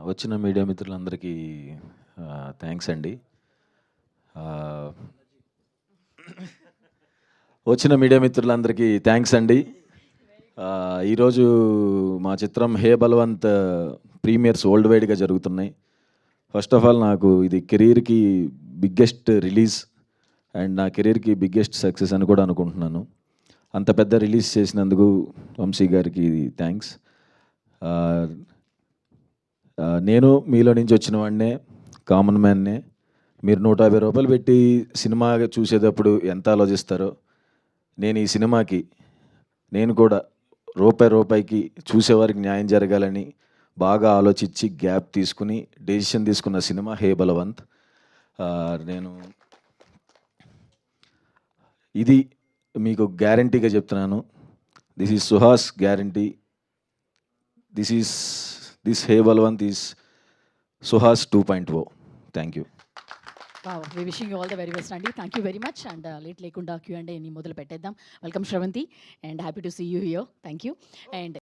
వచ్చిన మీడియా మిత్రులందరికీ థ్యాంక్స్ అండి. వచ్చిన మీడియా మిత్రులందరికీ థ్యాంక్స్ అండి. ఈరోజు మా చిత్రం హే బలవంత్ ప్రీమియర్స్ వరల్డ్ వైడ్గా జరుగుతున్నాయి. ఫస్ట్ ఆఫ్ ఆల్ నాకు ఇది కెరీర్కి బిగ్గెస్ట్ రిలీజ్ అండ్ నా కెరీర్కి బిగ్గెస్ట్ సక్సెస్ అని కూడా అనుకుంటున్నాను. అంత పెద్ద రిలీజ్ చేసినందుకు వంశీ గారికి థ్యాంక్స్. నేను మీలో నుంచి వచ్చిన వాడినే, కామన్ మ్యాన్నే. మీరు 150 రూపాయలు పెట్టి సినిమా చూసేటప్పుడు ఎంత ఆలోచిస్తారో, నేను ఈ సినిమాకి నేను కూడా రూపాయికి చూసేవారికి న్యాయం జరగాలని బాగా ఆలోచించి గ్యాప్ తీసుకుని డెసిషన్ తీసుకున్న సినిమా హే బలవంత్. నేను ఇది మీకు గ్యారంటీగా చెప్తున్నాను. This is Suhas guarantee. This hey Balwant is Suhas 2.0. Thank you. Wow, we wishing you all the very best, Andy. Thank you very much. And late lekunda Q&A ni modulu pettedam. Welcome Shravanti and happy to see you here. Thank you. And